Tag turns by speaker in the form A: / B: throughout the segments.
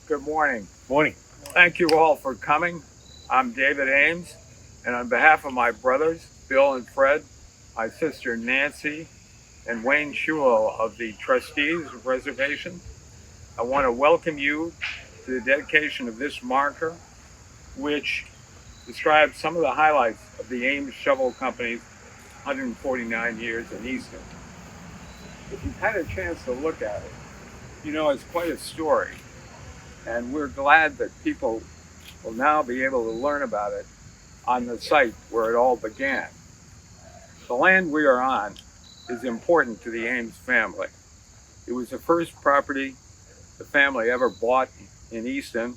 A: Good morning.
B: Morning.
A: Thank you all for coming. I'm David Ames, and on behalf of my brothers, Bill and Fred, my sister Nancy, and Wayne Schulo of the Trustees of Reservation, I want to welcome you to the dedication of this marker, which describes some of the highlights of the Ames Shovel Company's 149 years in Easton. If you've had a chance to look at it, you know it's quite a story, and we're glad that people will now be able to learn about it on the site where it all began. The land we are on is important to the Ames family. It was the first property the family ever bought in Easton,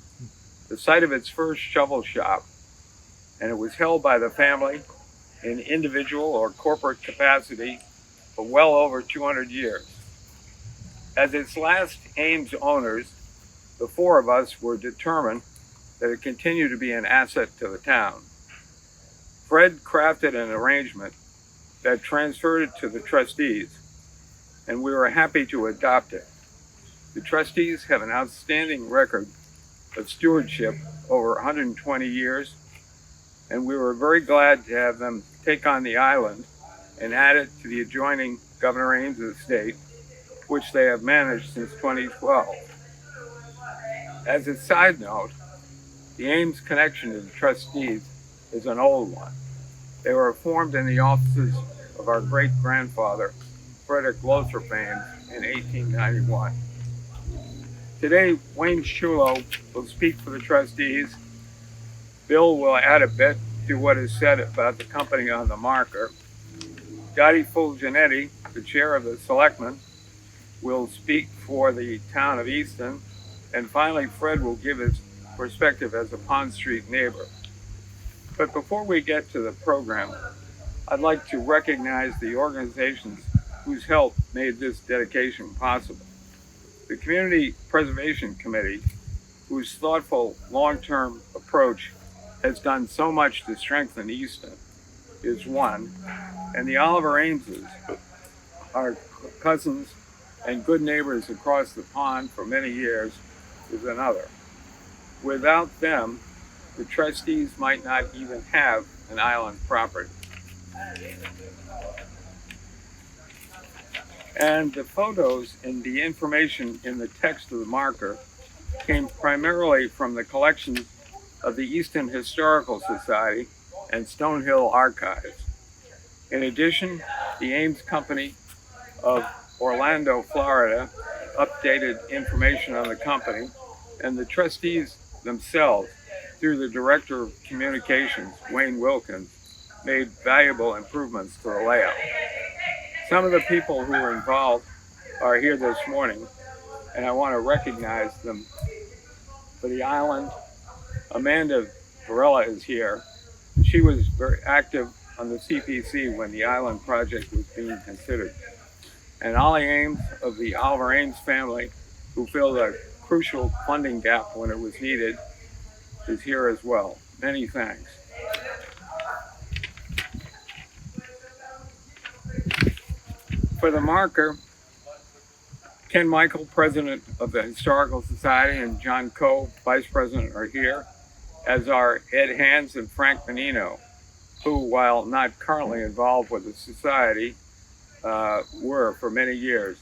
A: the site of its first shovel shop, and it was held by the family in individual or corporate capacity for well over 200 years. As its last Ames owners, the four of us were determined that it continued to be an asset to the town. Fred crafted an arrangement that transferred it to the trustees, and we were happy to adopt it. The trustees have an outstanding record of stewardship over 120 years, and we were very glad to have them take on the island and add it to the adjoining Governor Ames estate, which they have managed since 2012. As a side note, the Ames connection to the trustees is an old one. They were formed in the offices of our great-grandfather, Frederick Lothrop Ames, in 1891. Today, Wayne Schulo will speak for the trustees. Bill will add a bit to what is said about the company on the marker. Dottie Fulgenetti, the chair of the selectmen, will speak for the town of Easton. And finally, Fred will give his perspective as a Pond Street neighbor. But before we get to the program, I'd like to recognize the organizations whose help made this dedication possible. The Community Preservation Committee, whose thoughtful long-term approach has done so much to strengthen Easton, is one, and the Oliver Ameses, our cousins and good neighbors across the pond for many years, is another. Without them, the trustees might not even have an island property. And the photos and the information in the text of the marker came primarily from the collections of the Easton Historical Society and Stonehill Archives. In addition, the Ames Company of Orlando, Florida, updated information on the company, and the trustees themselves, through the Director of Communications, Wayne Wilkins, made valuable improvements to the layout. Some of the people who were involved are here this morning, and I want to recognize them. For the island, Amanda Varela is here. She was very active on the CPC when the island project was being considered. And Ollie Ames of the Oliver Ames family, who filled a crucial funding gap when it was needed, is here as well. Many thanks. For the marker, Ken Michael, president of the Historical Society, and John Coe, vice president, are here, as are Ed Hans and Frank Menino, who, while not currently involved with the society, were for many years.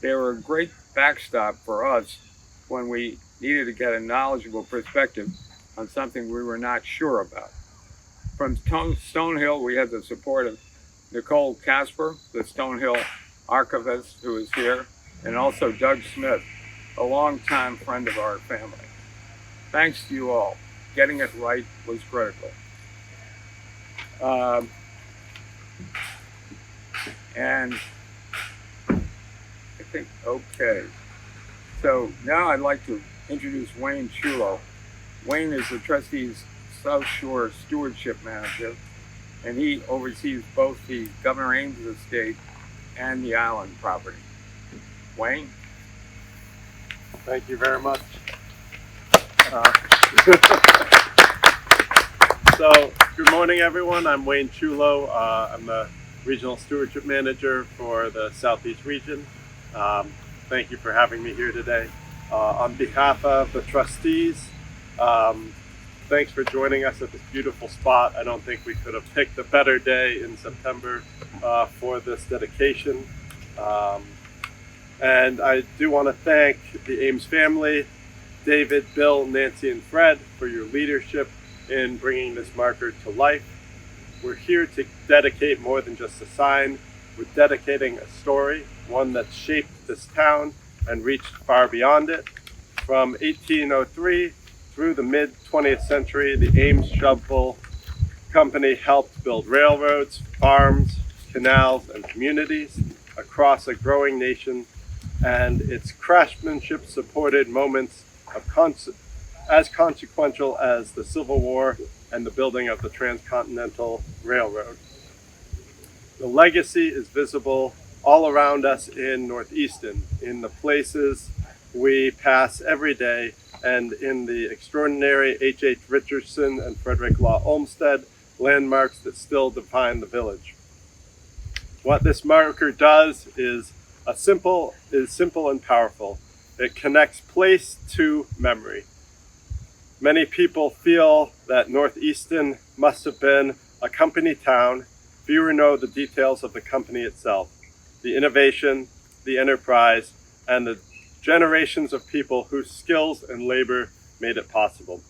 A: They were a great backstop for us when we needed to get a knowledgeable perspective on something we were not sure about. From Stonehill, we had the support of Nicole Casper, the Stonehill archivist who is here, and also Doug Smith, a longtime friend of our family. Thanks to you all. Getting it right was critical. And I think, okay. So now I'd like to introduce Wayne Schulo. Wayne is the trustee's South Shore Stewardship Manager, and he oversees both the Governor Ames estate and the island property. Wayne?
B: Thank you very much. So, good morning, everyone. I'm Wayne Schulo. I'm the Regional Stewardship Manager for the Southeast region. Thank you for having me here today. On behalf of the trustees, thanks for joining us at this beautiful spot. I don't think we could have picked a better day in September for this dedication. And I do want to thank the Ames family, David, Bill, Nancy, and Fred, for your leadership in bringing this marker to life. We're here to dedicate more than just a sign. We're dedicating a story, one that shaped this town and reached far beyond it. From 1803 through the mid-20th century, the Ames Shovel Company helped build railroads, farms, canals, and communities across a growing nation, and its craftsmanship supported moments of as consequential as the Civil War and the building of the Transcontinental Railroad. The legacy is visible all around us in North Easton, in the places we pass every day, and in the extraordinary H.H. Richardson and Frederick Law Olmsted landmarks that still define the village. What this marker does is simple and powerful. It connects place to memory. Many people feel that North Easton must have been a company town. Fewer know the details of the company itself, the innovation, the enterprise, and the generations of people whose skills and labor made it possible.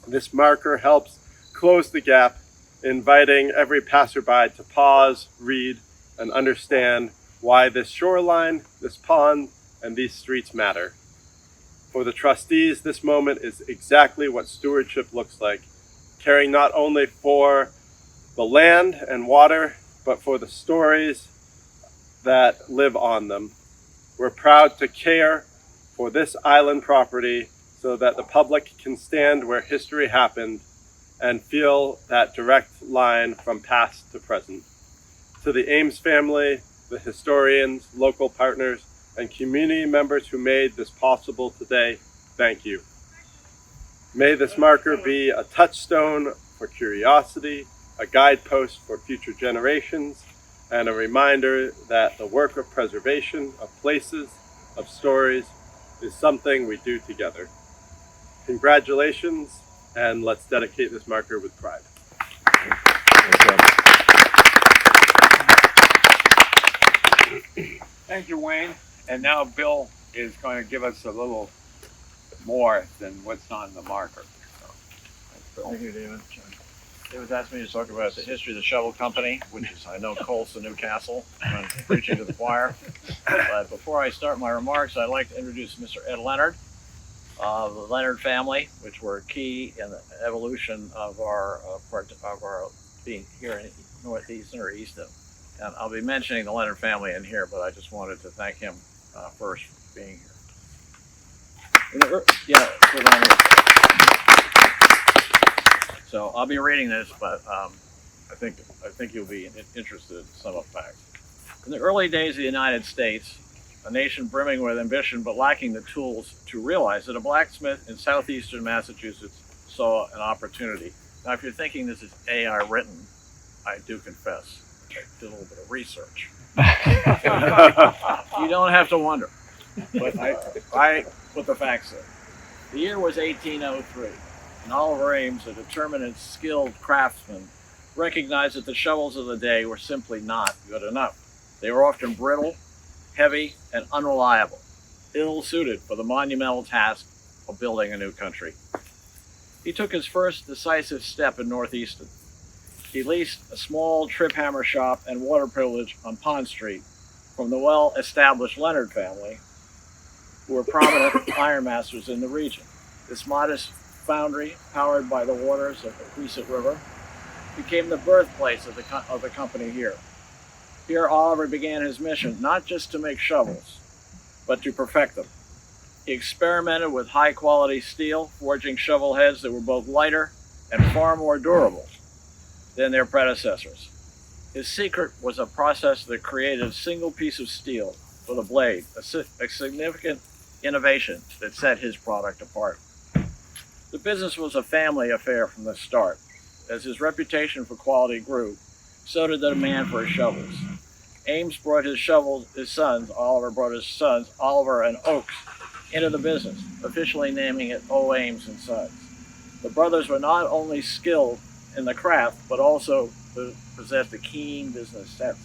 B: This marker helps close the gap, inviting every passerby to pause, read, and understand why this shoreline, this pond, and these streets matter. For the trustees, this moment is exactly what stewardship looks like, caring not only for the land and water, but for the stories that live on them. We're proud to care for this island property so that the public can stand where history happened and feel that direct line from past to present. To the Ames family, the historians, local partners, and community members who made this possible today, thank you. May this marker be a touchstone for curiosity, a guidepost for future generations, and a reminder that the work of preservation of places, of stories, is something we do together. Congratulations, and let's dedicate this marker with pride.
A: Thank you, Wayne. And now Bill is going to give us a little more than what's on the marker. So, thanks, Bill.
C: Thank you, David. David's asked me to talk about the history of the shovel company, which is, I know, Colston, Newcastle. I'm preaching to the choir. But before I start my remarks, I'd like to introduce Mr. Ed Leonard, the Leonard family, which were key in the evolution of our being here in Northeastern or Easton. And I'll be mentioning the Leonard family in here, but I just wanted to thank him first for being here. So I'll be reading this, but I think you'll be interested in some of the facts. In the early days of the United States, a nation brimming with ambition but lacking the tools to realize it, a blacksmith in southeastern Massachusetts saw an opportunity. Now, if you're thinking this is AI written, I do confess I did a little bit of research. You don't have to wonder, but I put the facts in. The year was 1803. And Oliver Ames, a determined and skilled craftsman, recognized that the shovels of the day were simply not good enough. They were often brittle, heavy, and unreliable, ill-suited for the monumental task of building a new country. He took his first decisive step in Northeastern. He leased a small trip hammer shop and water privilege on Pond Street from the well-established Leonard family, who were prominent ironmasters in the region. This modest foundry, powered by the waters of the Crescent River, became the birthplace of the company here. Here, Oliver began his mission not just to make shovels, but to perfect them. He experimented with high-quality steel, forging shovel heads that were both lighter and far more durable than their predecessors. His secret was a process that created a single piece of steel with a blade, a significant innovation that set his product apart. The business was a family affair from the start. As his reputation for quality grew, so did the demand for his shovels. Ames brought his sons, Oliver and Oakes, into the business, officially naming it O. Ames and Sons. The brothers were not only skilled in the craft, but also possessed a keen business sense.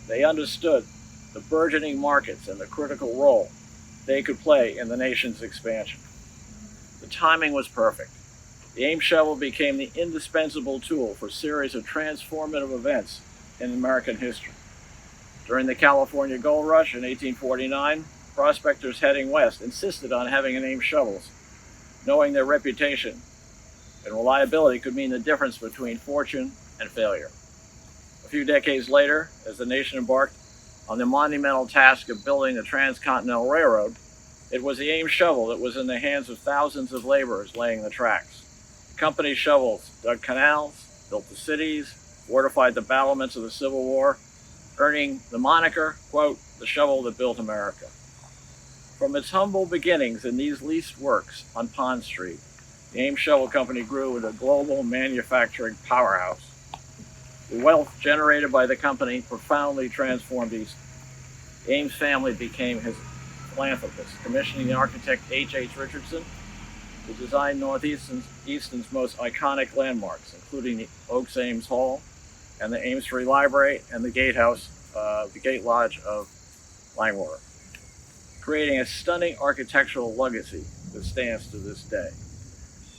C: They understood the burgeoning markets and the critical role they could play in the nation's expansion. The timing was perfect. The Ames shovel became the indispensable tool for a series of transformative events in American history. During the California Gold Rush in 1849, prospectors heading west insisted on having Ames shovels, knowing their reputation and reliability could mean the difference between fortune and failure. A few decades later, as the nation embarked on the monumental task of building the Transcontinental Railroad, it was the Ames shovel that was in the hands of thousands of laborers laying the tracks. The company's shovels dug canals, built the cities, fortified the battlements of the Civil War, earning the moniker, quote, the shovel that built America. From its humble beginnings in these leased works on Pond Street, the Ames Shovel Company grew into a global manufacturing powerhouse. The wealth generated by the company profoundly transformed Easton. The Ames family became his philanthropist, commissioning the architect H.H. Richardson to design Easton's most iconic landmarks, including the Oaks Ames Hall and the Ames Free Library and the Gatehouse, the Gate Lodge of Langwater, creating a stunning architectural legacy that stands to this day.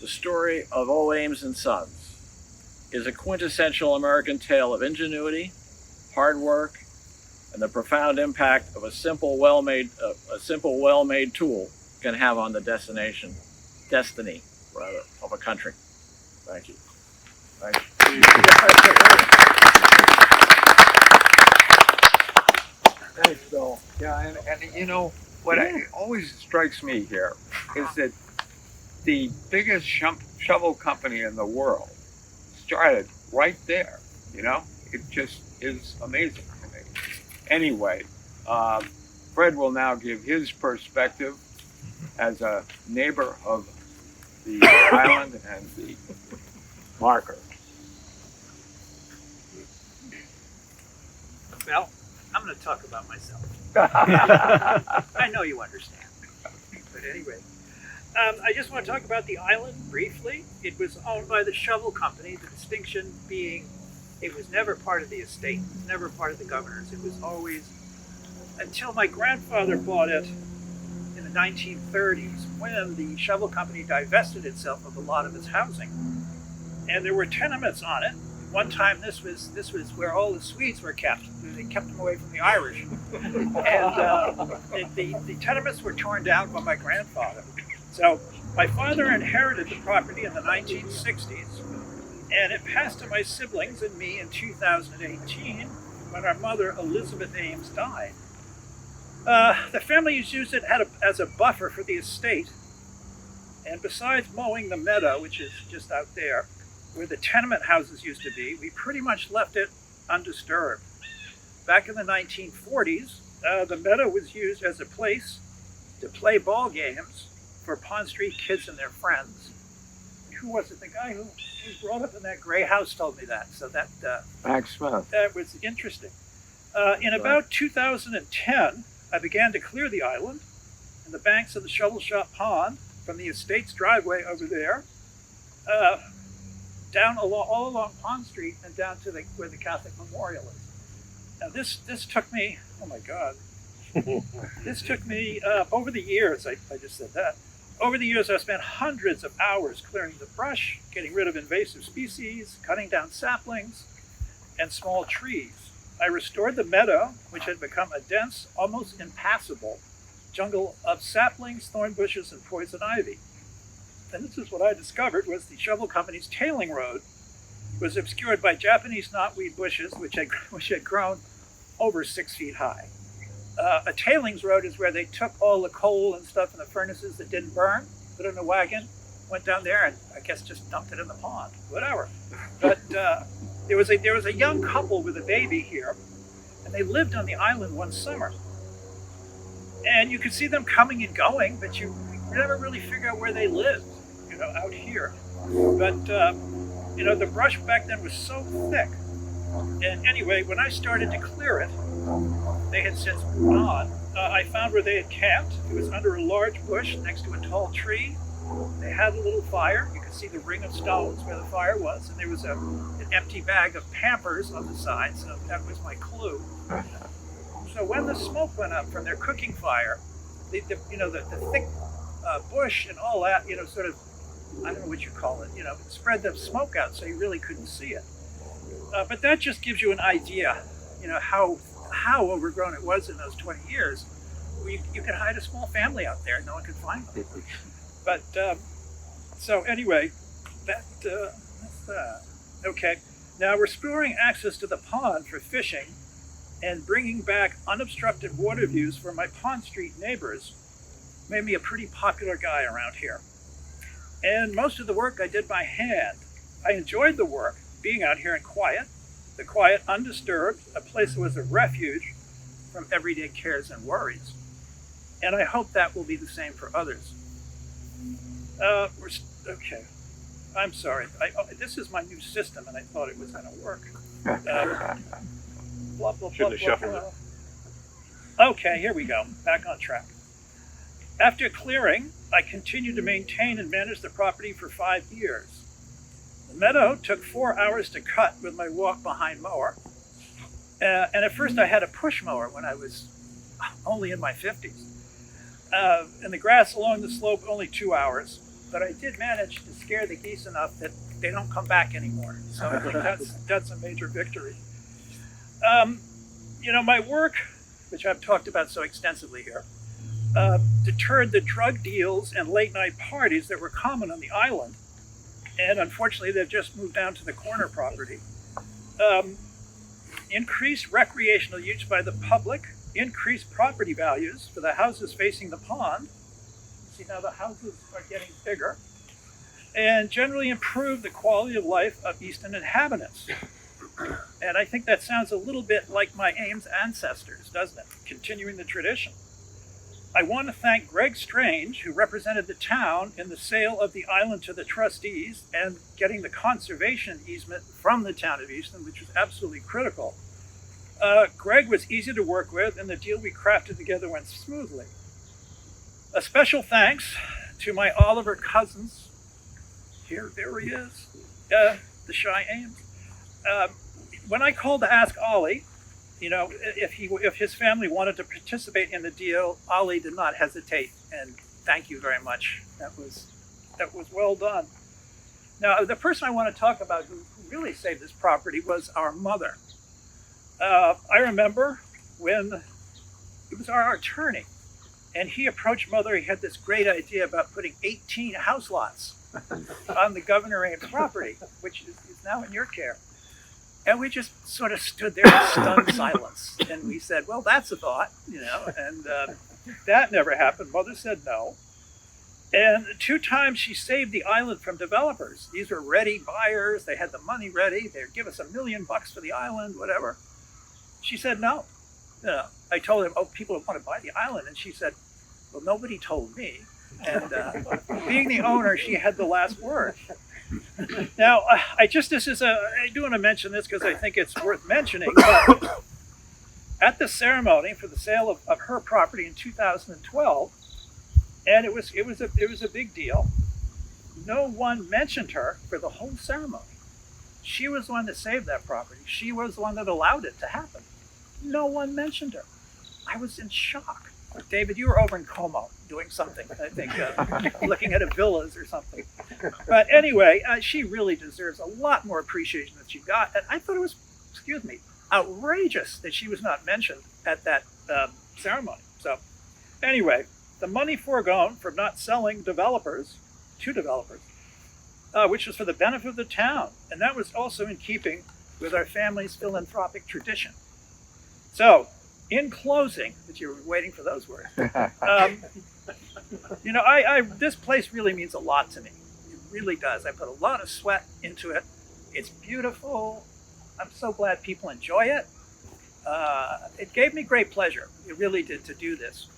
C: The story of O. Ames and Sons is a quintessential American tale of ingenuity, hard work, and the profound impact of a simple, well-made tool can have on the destiny of a country. Thank you. Thank you.
A: Thanks, Bill. Yeah, and you know, what always strikes me here is that the biggest shovel company in the world started right there. You know, it just is amazing to me. Anyway, Fred will now give his perspective as a neighbor of the island and the marker.
D: Well, I'm going to talk about myself. I know you understand. But anyway, I just want to talk about the island briefly. It was owned by the Shovel Company, the distinction being it was never part of the estate, it was never part of the governor's. It was always, until my grandfather bought it in the 1930s, when the Shovel Company divested itself of a lot of its housing. And there were tenements on it. One time, this was where all the Swedes were kept. They kept them away from the Irish, and the tenements were torn down by my grandfather. So my father inherited the property in the 1960s, and it passed to my siblings and me in 2018 when our mother Elizabeth Ames died. The family used it as a buffer for the estate, and besides mowing the meadow, which is just out there, where the tenement houses used to be, we pretty much left it undisturbed. Back in the 1940s, the meadow was used as a place to play ball games for Pond Street kids and their friends. Who was it? The guy who was brought up in that gray house told me that. So that
A: Max Smith.
D: That was interesting. In about 2010, I began to clear the island and the banks of the Shovel Shop Pond from the estate's driveway over there, down all along Pond Street and down to where the Catholic Memorial is. Now this took me, oh my God, this took me over the years. I just said that. Over the years, I've spent hundreds of hours clearing the brush, getting rid of invasive species, cutting down saplings and small trees. I restored the meadow, which had become a dense, almost impassable jungle of saplings, thorn bushes, and poison ivy. And this is what I discovered was the Shovel Company's tailing road was obscured by Japanese knotweed bushes, which had grown over 6 feet high. A tailings road is where they took all the coal and stuff in the furnaces that didn't burn, put it in a wagon, went down there, and I guess just dumped it in the pond, whatever. But there was a young couple with a baby here, and they lived on the island one summer. And you could see them coming and going, but you never really figure out where they lived, out here. But the brush back then was so thick And anyway, when I started to clear it, they had since moved on. I found where they had camped. It was under a large bush next to a tall tree. They had a little fire. You could see the ring of stones where the fire was, and there was an empty bag of Pampers on the side, so that was my clue. So when the smoke went up from their cooking fire, the thick bush and all that, sort of, I don't know what you call it, spread the smoke out so you really couldn't see it. But that just gives you an idea, how overgrown it was in those 20 years. You could hide a small family out there, no one could find them. But so anyway, that's that. Okay, now restoring access to the pond for fishing and bringing back unobstructed water views for my Pond Street neighbors made me a pretty popular guy around here. And most of the work I did by hand. I enjoyed the work, being out here in the quiet, undisturbed, a place that was a refuge from everyday cares and worries. And I hope that will be the same for others. Okay. I'm sorry. This is my new system, and I thought it was going to work.
B: Shouldn't have shuffled it.
D: Okay, here we go. Back on track. After clearing, I continued to maintain and manage the property for 5 years. The meadow took 4 hours to cut with my walk-behind mower. And at first I had a push mower when I was only in my 50s. And the grass along the slope only 2 hours. But I did manage to scare the geese enough that they don't come back anymore. So I think that's a major victory. My work, which I've talked about so extensively here, deterred the drug deals and late night parties that were common on the island. And unfortunately, they've just moved down to the corner property. Increased recreational use by the public, increased property values for the houses facing the pond. See, now the houses are getting bigger. And generally improved the quality of life of Easton inhabitants. And I think that sounds a little bit like my Ames ancestors, doesn't it? Continuing the tradition. I want to thank Greg Strange, who represented the town in the sale of the island to the trustees and getting the conservation easement from the town of Easton, which was absolutely critical. Greg was easy to work with, and the deal we crafted together went smoothly. A special thanks to my Oliver cousins. There he is, the shy Ames. When I called to ask Ollie, if his family wanted to participate in the deal, Ollie did not hesitate, and thank you very much. That was well done. Now, the person I want to talk about who really saved this property was our mother. I remember when it was our attorney, and he approached Mother. He had this great idea about putting 18 house lots on the Governor Ames property, which is now in your care. And we just sort of stood there in stunned silence. And we said, well, that's a thought, and that never happened. Mother said no. And 2 times she saved the island from developers. These were ready buyers. They had the money ready. They'd give us $1 million for the island, whatever. She said no. I told them, people want to buy the island. And she said, well, nobody told me. And being the owner, she had the last word. Now, I do want to mention this because I think it's worth mentioning, but at the ceremony for the sale of her property in 2012, and it was a big deal, no one mentioned her for the whole ceremony. She was the one that saved that property. She was the one that allowed it to happen. No one mentioned her. I was in shock. David, you were over in Como doing something, I think, looking at villas or something. But anyway, she really deserves a lot more appreciation than she got. And I thought it was, outrageous that she was not mentioned at that ceremony. So anyway, the money foregone from not selling to developers, which was for the benefit of the town. And that was also in keeping with our family's philanthropic tradition. So, in closing, but you were waiting for those words. This place really means a lot to me. It really does. I put a lot of sweat into it. It's beautiful. I'm so glad people enjoy it. It gave me great pleasure. It really did to do this.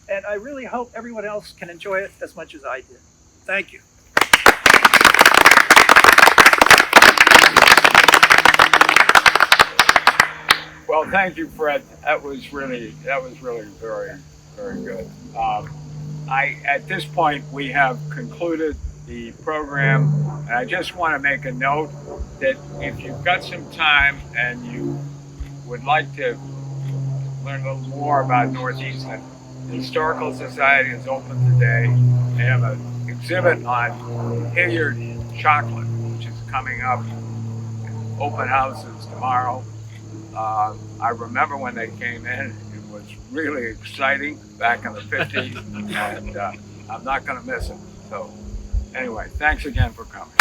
D: And I really hope everyone else can enjoy it as much as I did. Thank you.
A: Well, thank you, Fred. That was really very, very good. At this point, we have concluded the program, and I just want to make a note that if you've got some time and you would like to learn a little more about Northeastern, the Historical Society is open today. They have an exhibit on Hilliard chocolate, which is coming up. Open houses tomorrow. I remember when they came in, it was really exciting back in the 50s, and I'm not going to miss it. So anyway, thanks again for coming.